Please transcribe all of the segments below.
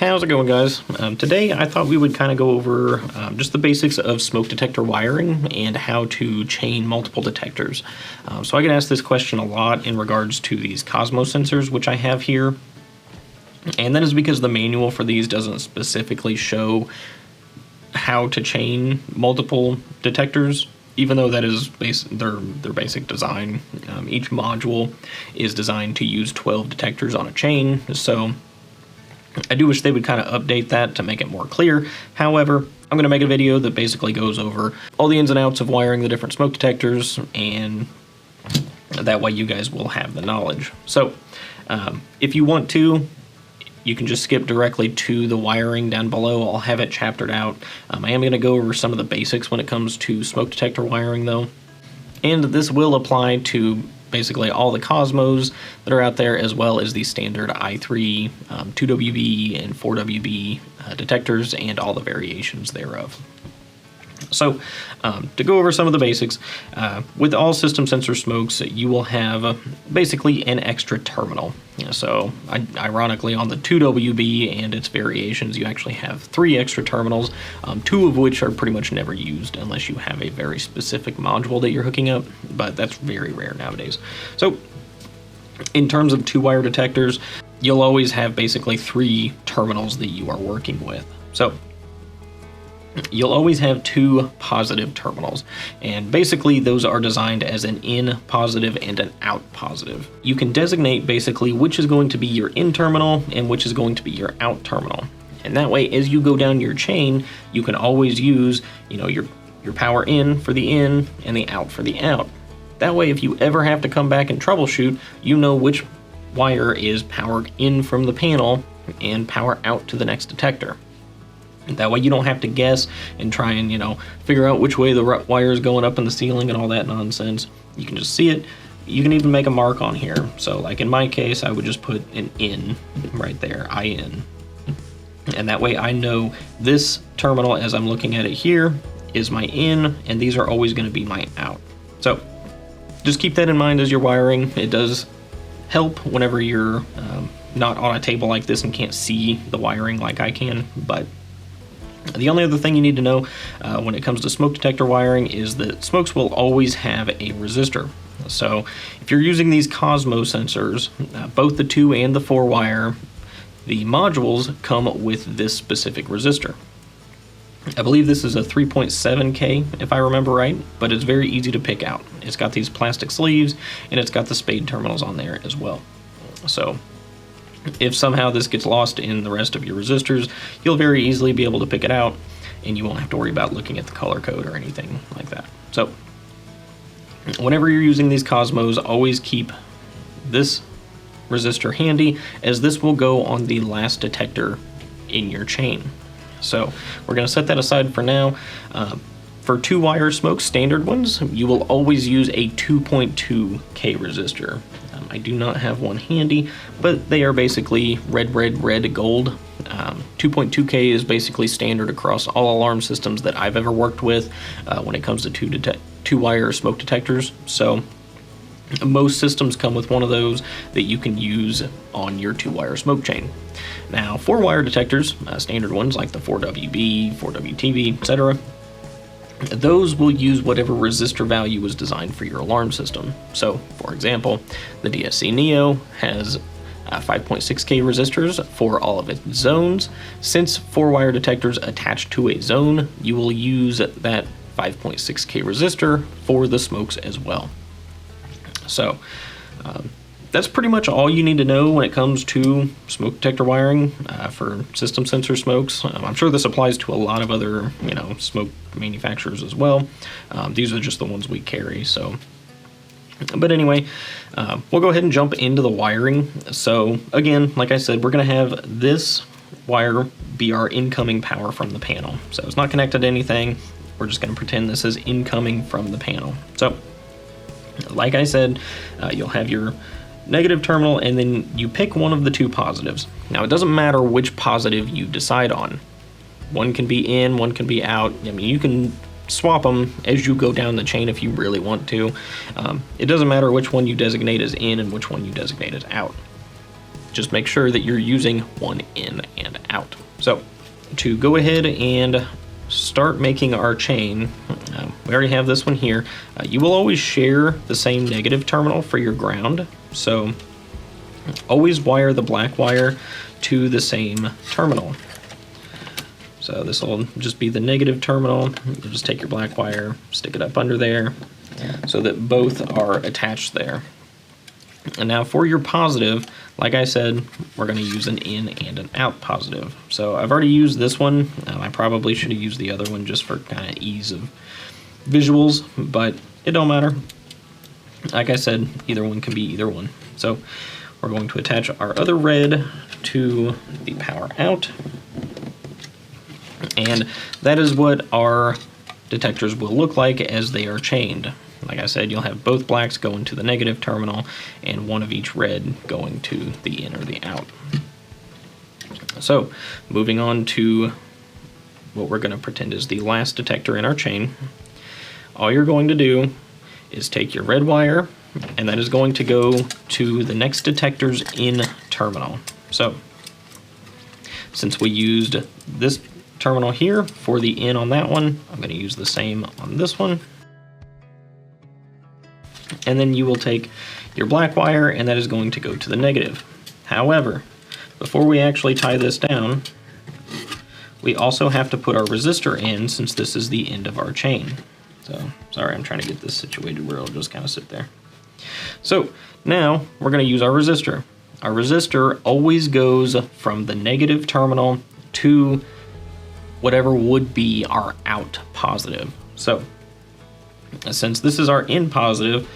How's it going, guys? Today I thought we would kind of go over just the basics of smoke detector wiring and how to chain multiple detectors. So I get asked this question a lot in regards to these COSMO sensors, which I have here. And that is because the manual for these doesn't specifically show how to chain multiple detectors, even though that is their basic design. Each module is designed to use 12 detectors on a chain, so I do wish they would kind of update that to make it more clear. However, I'm going to make a video that basically goes over all the ins and outs of wiring the different smoke detectors, and that way you guys will have the knowledge. So if you want to, you can just skip directly to the wiring down below. I'll have it chaptered out. I am going to go over some of the basics when it comes to smoke detector wiring, though. And this will apply to basically all the COSMOs that are out there, as well as the standard i3, 2WB, and 4WB detectors, and all the variations thereof. So, to go over some of the basics, with all system sensor smokes, you will have basically an extra terminal. So, ironically, on the 2WB and its variations, you actually have 3 extra terminals, 2 of which are pretty much never used unless you have a very specific module that you're hooking up, but that's very rare nowadays. So, in terms of 2-wire detectors, you'll always have basically 3 terminals that you are working with. So, you'll always have 2 positive terminals, and basically those are designed as an in positive and an out positive. You can designate basically which is going to be your in terminal and which is going to be your out terminal. And that way, as you go down your chain, you can always use, your power in for the in and the out for the out. That way, if you ever have to come back and troubleshoot, you know which wire is powered in from the panel and power out to the next detector. That way you don't have to guess and try and, figure out which way the wire is going up in the ceiling and all that nonsense. You can just see it. You can even make a mark on here. So like in my case, I would just put an in right there, IN. And that way I know this terminal, as I'm looking at it here, is my in, and these are always going to be my out. So just keep that in mind as you're wiring. It does help whenever you're not on a table like this and can't see the wiring like I can, but the only other thing you need to know when it comes to smoke detector wiring is that smokes will always have a resistor. So if you're using these COSMO sensors, both the 2 and the 4 wire, the modules come with this specific resistor. I believe this is a 3.7K if I remember right, but it's very easy to pick out. It's got these plastic sleeves and it's got the spade terminals on there as well. So if somehow this gets lost in the rest of your resistors, you'll very easily be able to pick it out, and you won't have to worry about looking at the color code or anything like that. So, whenever you're using these COSMOs, always keep this resistor handy, as this will go on the last detector in your chain. So, we're going to set that aside for now. For 2-wire smoke, standard ones, you will always use a 2.2K resistor. I do not have one handy, but they are basically red, gold. 2.2K is basically standard across all alarm systems that I've ever worked with when it comes to 2-wire smoke detectors. So most systems come with one of those that you can use on your 2-wire smoke chain. Now, 4-wire detectors, standard ones like the 4WB, 4WTB, etc., those will use whatever resistor value was designed for your alarm system. So, for example, the DSC Neo has 5.6K resistors for all of its zones. Since 4-wire detectors attach to a zone, you will use that 5.6K resistor for the smokes as well. So, that's pretty much all you need to know when it comes to smoke detector wiring for system sensor smokes. I'm sure this applies to a lot of other, smoke manufacturers as well. These are just the ones we carry. So, but anyway, we'll go ahead and jump into the wiring. So again, like I said, we're going to have this wire be our incoming power from the panel. So it's not connected to anything. We're just going to pretend this is incoming from the panel. So, like I said, you'll have your negative terminal, and then you pick one of the 2 positives. Now, it doesn't matter which positive you decide on. One can be in, one can be out. I mean, you can swap them as you go down the chain if you really want to. It doesn't matter which one you designate as in and which one you designate as out. just make sure that you're using one in and out. So to go ahead and start making our chain, we already have this one here. You will always share the same negative terminal for your ground, so always wire the black wire to the same terminal. So this will just be the negative terminal. You'll just take your black wire, stick it up under there so that both are attached there. And now for your positive, like I said, we're going to use an in and an out positive. So I've already used this one. I probably should have used the other one just for kind of ease of visuals, but it don't matter. Like I said, either one can be either one. So we're going to attach our other red to the power out. And that is what our detectors will look like as they are chained. Like I said, you'll have both blacks going to the negative terminal and one of each red going to the in or the out. So moving on to what we're going to pretend is the last detector in our chain. All you're going to do is take your red wire, and that is going to go to the next detector's in terminal. So since we used this terminal here for the in on that one, I'm going to use the same on this one. And then you will take your black wire, and that is going to go to the negative. However, before we actually tie this down, we also have to put our resistor in, since this is the end of our chain. So, sorry, I'm trying to get this situated where it'll just kind of sit there. So, now we're going to use our resistor. Our resistor always goes from the negative terminal to whatever would be our out positive. So, since this is our in positive,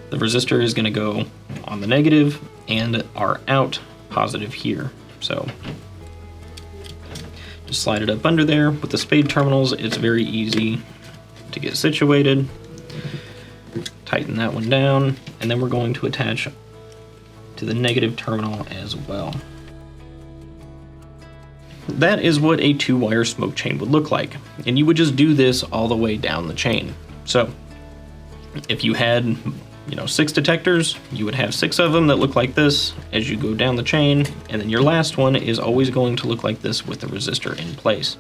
the resistor is going to go on the negative and our out positive here. So just slide it up under there. With the spade terminals, it's very easy to get situated. Tighten that one down, and then we're going to attach to the negative terminal as well. That is what a 2-wire smoke chain would look like, and you would just do this all the way down the chain. So if you had 6 detectors, you would have 6 of them that look like this as you go down the chain, and then your last one is always going to look like this with the resistor in place.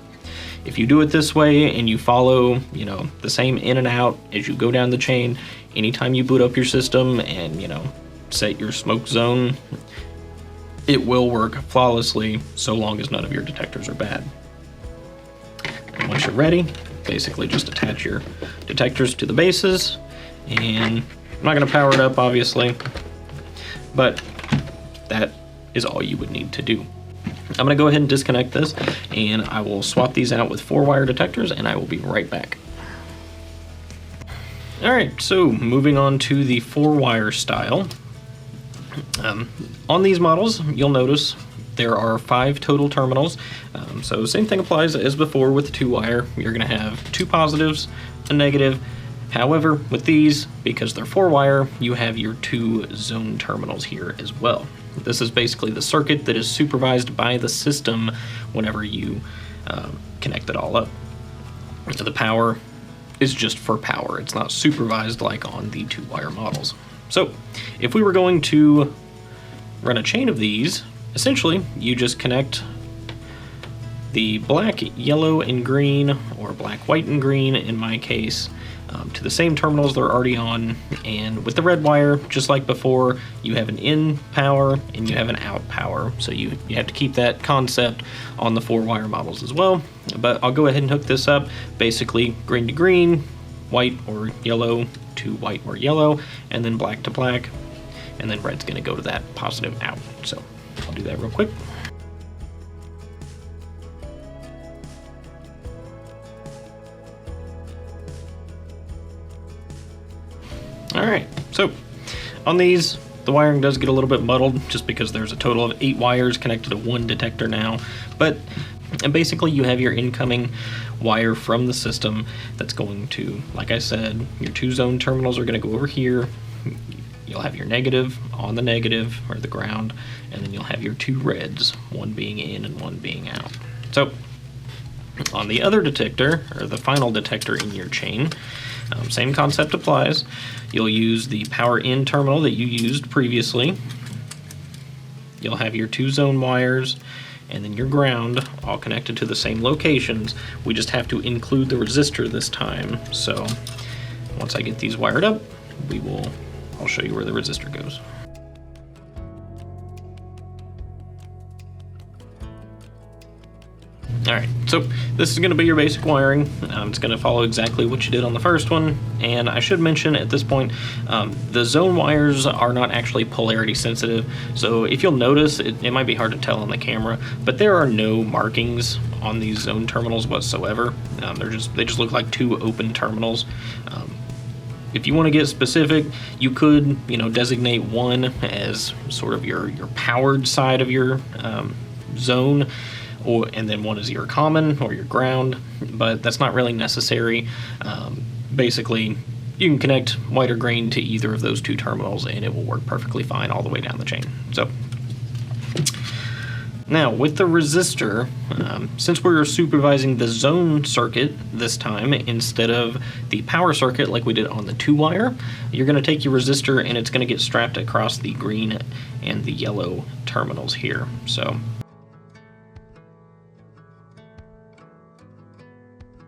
If you do it this way and you follow, the same in and out as you go down the chain, anytime you boot up your system and, set your smoke zone, it will work flawlessly so long as none of your detectors are bad. And once you're ready, basically just attach your detectors to the bases, and I'm not going to power it up, obviously, but that is all you would need to do. I'm going to go ahead and disconnect this, and I will swap these out with 4-wire detectors, and I will be right back. Alright, so moving on to the 4-wire style. On these models, you'll notice there are 5 total terminals. So same thing applies as before with the 2-wire. You're going to have 2 positives, a negative. However, with these, because they're 4-wire, you have your 2 zone terminals here as well. This is basically the circuit that is supervised by the system whenever you connect it all up. The power is just for power. It's not supervised like on the 2-wire models. So if we were going to run a chain of these, essentially you just connect the black, yellow, and green, or black, white, and green in my case, to the same terminals they're already on, and with the red wire, just like before, you have an in power and you have an out power, so you have to keep that concept on the 4-wire models as well. But I'll go ahead and hook this up, basically green to green, white or yellow to white or yellow, and then black to black, and then red's going to go to that positive out. So I'll do that real quick. Alright, so on these, the wiring does get a little bit muddled just because there's a total of 8 wires connected to one detector now, but basically you have your incoming wire from the system that's going to, like I said, your 2 zone terminals are going to go over here. You'll have your negative on the negative, or the ground, and then you'll have your 2 reds, one being in and one being out. So on the other detector, or the final detector in your chain, same concept applies. You'll use the power in terminal that you used previously. you'll have your 2 zone wires and then your ground all connected to the same locations. We just have to include the resistor this time. So once I get these wired up, I'll show you where the resistor goes. Alright, so this is going to be your basic wiring. It's going to follow exactly what you did on the first one, and I should mention at this point, the zone wires are not actually polarity sensitive, so if you'll notice, it might be hard to tell on the camera, but there are no markings on these zone terminals whatsoever. They just look like 2 open terminals. If you want to get specific, you could, designate one as sort of your powered side of your zone, and then one is your common or your ground, but that's not really necessary. Basically, you can connect white or green to either of those 2 terminals and it will work perfectly fine all the way down the chain. So now with the resistor, since we're supervising the zone circuit this time instead of the power circuit like we did on the 2-wire, you're going to take your resistor and it's going to get strapped across the green and the yellow terminals here.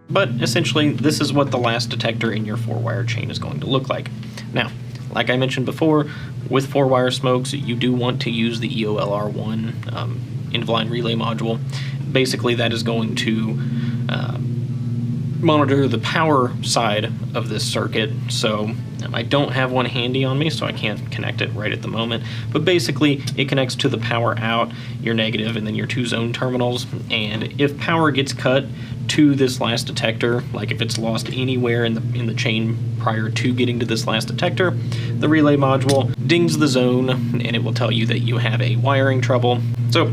But essentially, this is what the last detector in your 4-wire chain is going to look like. Now, like I mentioned before, with 4-wire smokes, you do want to use the EOLR1 end-of-line relay module. Basically, that is going to monitor the power side of this circuit. So I don't have one handy on me, so I can't connect it right at the moment. But basically, it connects to the power out, your negative, and then your 2 zone terminals. And if power gets cut to this last detector, like if it's lost anywhere in the chain prior to getting to this last detector, the relay module dings the zone, and it will tell you that you have a wiring trouble. So,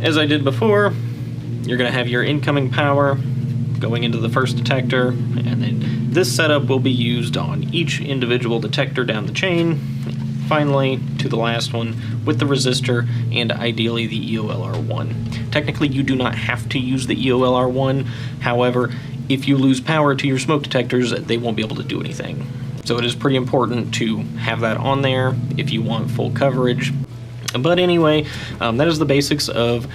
as I did before, you're going to have your incoming power going into the first detector, and then this setup will be used on each individual detector down the chain, finally to the last one with the resistor and ideally the EOLR1. Technically, you do not have to use the EOLR1, however, if you lose power to your smoke detectors, they won't be able to do anything. So it is pretty important to have that on there if you want full coverage. But anyway, that is the basics of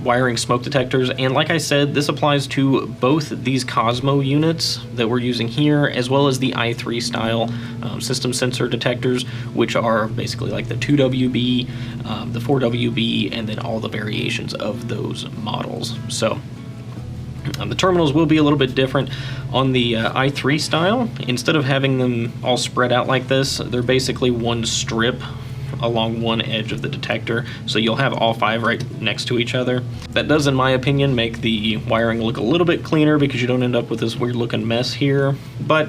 wiring smoke detectors, and like I said, this applies to both these COSMO units that we're using here, as well as the i3 style system sensor detectors, which are basically like the 2WB, the 4WB, and then all the variations of those models. So the terminals will be a little bit different. On the i3 style, instead of having them all spread out like this, they're basically one strip along one edge of the detector, so you'll have all 5 right next to each other. That does, in my opinion, make the wiring look a little bit cleaner because you don't end up with this weird looking mess here, but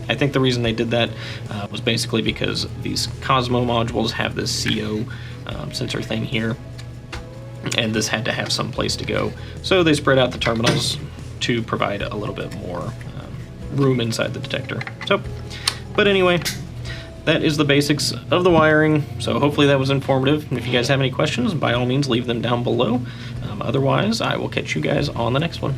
I think the reason they did that was basically because these COSMO modules have this CO sensor thing here, and this had to have some place to go, so they spread out the terminals to provide a little bit more room inside the detector. So, but anyway, that is the basics of the wiring, so hopefully that was informative. If you guys have any questions, by all means leave them down below. Otherwise, I will catch you guys on the next one.